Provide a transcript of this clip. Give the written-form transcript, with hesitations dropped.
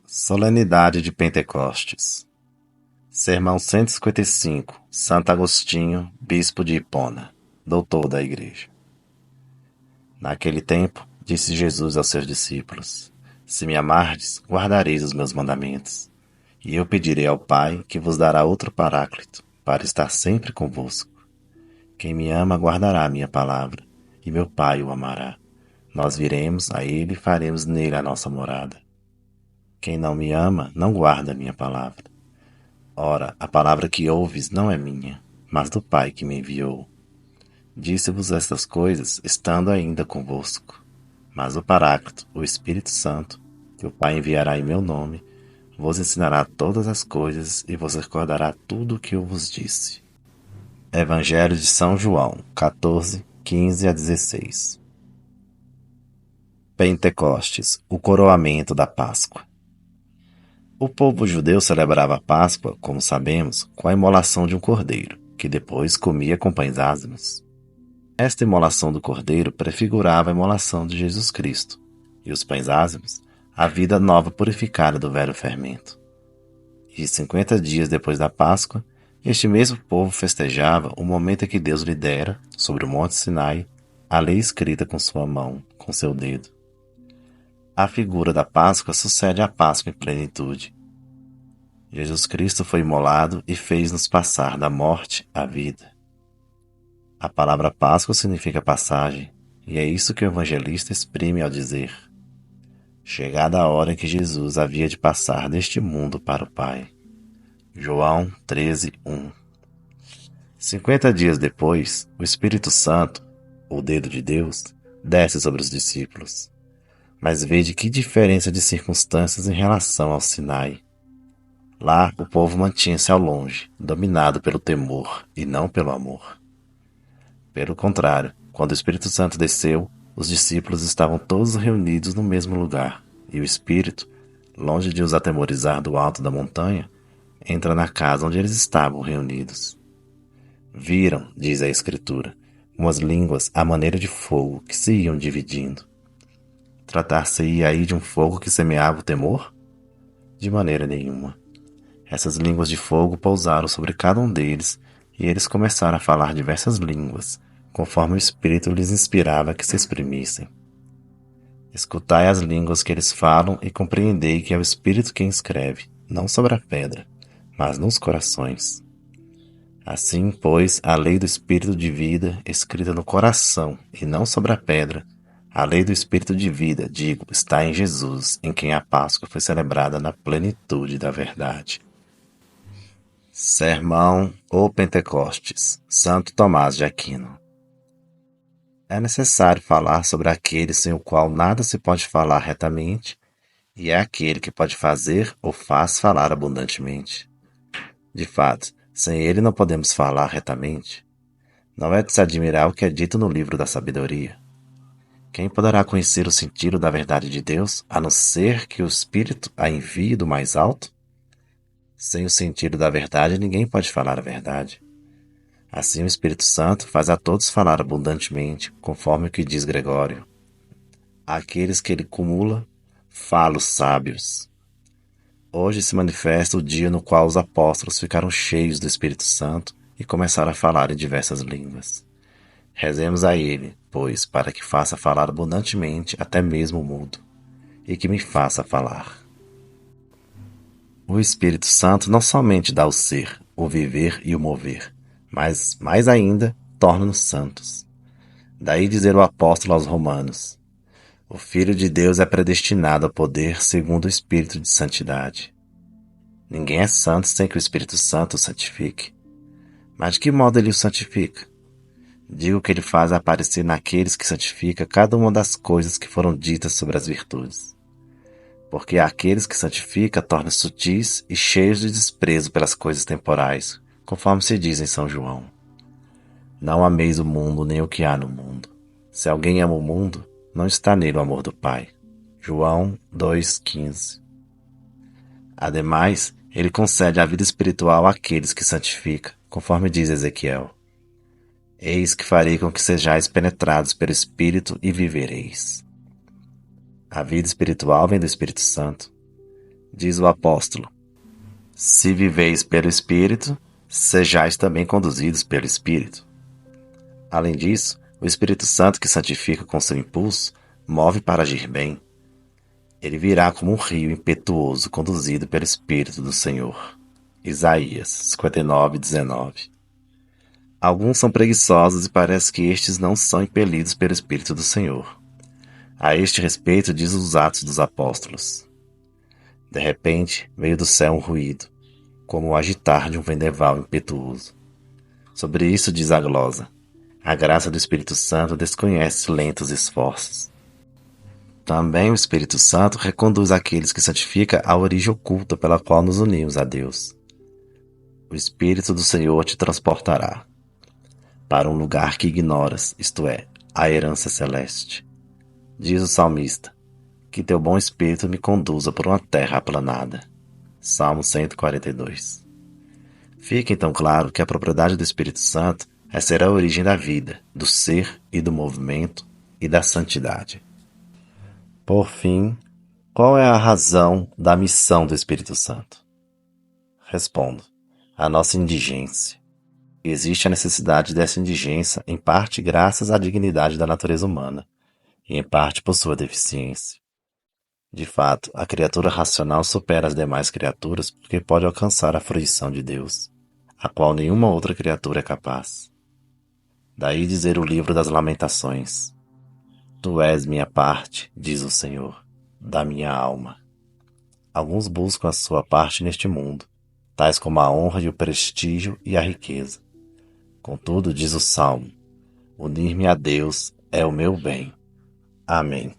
Solenidade de Pentecostes. Sermão 155. Santo Agostinho, bispo de Hipona, doutor da Igreja. Naquele tempo, disse Jesus aos seus discípulos: Se me amardes, guardareis os meus mandamentos. E eu pedirei ao Pai, que vos dará outro Paráclito, para estar sempre convosco. Quem me ama guardará a minha palavra, e meu Pai o amará. Nós viremos a ele e faremos nele a nossa morada. Quem não me ama, não guarda a minha palavra. Ora, a palavra que ouves não é minha, mas do Pai que me enviou. Disse-vos estas coisas, estando ainda convosco. Mas o Paráclito, o Espírito Santo, que o Pai enviará em meu nome, vos ensinará todas as coisas e vos recordará tudo o que eu vos disse. Evangelho de São João, 14, 15 a 16. Pentecostes, o coroamento da Páscoa. O povo judeu celebrava a Páscoa, como sabemos, com a imolação de um cordeiro, que depois comia com pães ázimos. Esta imolação do cordeiro prefigurava a imolação de Jesus Cristo, e os pães ázimos, a vida nova purificada do velho fermento. E 50 dias depois da Páscoa, este mesmo povo festejava o momento em que Deus lhe dera, sobre o monte Sinai, a lei escrita com sua mão, com seu dedo. A figura da Páscoa sucede à Páscoa em plenitude. Jesus Cristo foi imolado e fez-nos passar da morte à vida. A palavra Páscoa significa passagem, e é isso que o evangelista exprime ao dizer: chegada a hora em que Jesus havia de passar deste mundo para o Pai. João 13, 1. 50 dias depois, o Espírito Santo, o dedo de Deus, desce sobre os discípulos. Mas vede que diferença de circunstâncias em relação ao Sinai. Lá, o povo mantinha-se ao longe, dominado pelo temor e não pelo amor. Pelo contrário, quando o Espírito Santo desceu, os discípulos estavam todos reunidos no mesmo lugar, e o Espírito, longe de os atemorizar do alto da montanha, entra na casa onde eles estavam reunidos. Viram, diz a Escritura, umas línguas à maneira de fogo que se iam dividindo. Tratar-se-ia aí de um fogo que semeava o temor? De maneira nenhuma. Essas línguas de fogo pousaram sobre cada um deles, e eles começaram a falar diversas línguas, conforme o Espírito lhes inspirava que se exprimissem. Escutai as línguas que eles falam e compreendei que é o Espírito quem escreve, não sobre a pedra, mas nos corações. Assim, pois, a lei do Espírito de vida, escrita no coração e não sobre a pedra, a lei do Espírito de vida, digo, está em Jesus, em quem a Páscoa foi celebrada na plenitude da verdade. Sermão ou Pentecostes, Santo Tomás de Aquino. É necessário falar sobre aquele sem o qual nada se pode falar retamente, e é aquele que pode fazer ou faz falar abundantemente. De fato, sem ele não podemos falar retamente. Não é de se admirar o que é dito no livro da sabedoria. Quem poderá conhecer o sentido da verdade de Deus, a não ser que o Espírito a envie do mais alto? Sem o sentido da verdade, ninguém pode falar a verdade. Assim, o Espírito Santo faz a todos falar abundantemente, conforme o que diz Gregório. Aqueles que ele cumula, falos sábios. Hoje se manifesta o dia no qual os apóstolos ficaram cheios do Espírito Santo e começaram a falar em diversas línguas. Rezemos a ele, pois, para que faça falar abundantemente até mesmo o mudo, e que me faça falar. O Espírito Santo não somente dá o ser, o viver e o mover, mas, mais ainda, torna-nos santos. Daí dizer o apóstolo aos Romanos: o Filho de Deus é predestinado a poder segundo o Espírito de santidade. Ninguém é santo sem que o Espírito Santo o santifique. Mas de que modo ele o santifica? Digo que ele faz aparecer naqueles que santifica cada uma das coisas que foram ditas sobre as virtudes. Porque aqueles que santifica torna sutis e cheios de desprezo pelas coisas temporais, conforme se diz em São João. Não ameis o mundo nem o que há no mundo. Se alguém ama o mundo, não está nele o amor do Pai. João 2,15. Ademais, ele concede a vida espiritual àqueles que santifica, conforme diz Ezequiel. Eis que farei com que sejais penetrados pelo Espírito e vivereis. A vida espiritual vem do Espírito Santo. Diz o apóstolo: se viveis pelo Espírito, sejais também conduzidos pelo Espírito. Além disso, o Espírito Santo que santifica com seu impulso, move para agir bem. Ele virá como um rio impetuoso conduzido pelo Espírito do Senhor. Isaías 59:19. Alguns são preguiçosos e parece que estes não são impelidos pelo Espírito do Senhor. A este respeito diz os Atos dos Apóstolos: de repente veio do céu um ruído, como o agitar de um vendaval impetuoso. Sobre isso diz a glosa: a graça do Espírito Santo desconhece lentos esforços. Também o Espírito Santo reconduz aqueles que santifica à origem oculta pela qual nos unimos a Deus. O Espírito do Senhor te transportará para um lugar que ignoras, isto é, a herança celeste. Diz o salmista: que teu bom Espírito me conduza por uma terra aplanada. Salmo 142. Fica então claro que a propriedade do Espírito Santo é ser a origem da vida, do ser e do movimento e da santidade. Por fim, qual é a razão da missão do Espírito Santo? Respondo: a nossa indigência. Existe a necessidade dessa indigência, em parte graças à dignidade da natureza humana, e em parte por sua deficiência. De fato, a criatura racional supera as demais criaturas porque pode alcançar a fruição de Deus, a qual nenhuma outra criatura é capaz. Daí dizer o livro das Lamentações: tu és minha parte, diz o Senhor, da minha alma. Alguns buscam a sua parte neste mundo, tais como a honra e o prestígio e a riqueza. Contudo, diz o Salmo: unir-me a Deus é o meu bem. Amém.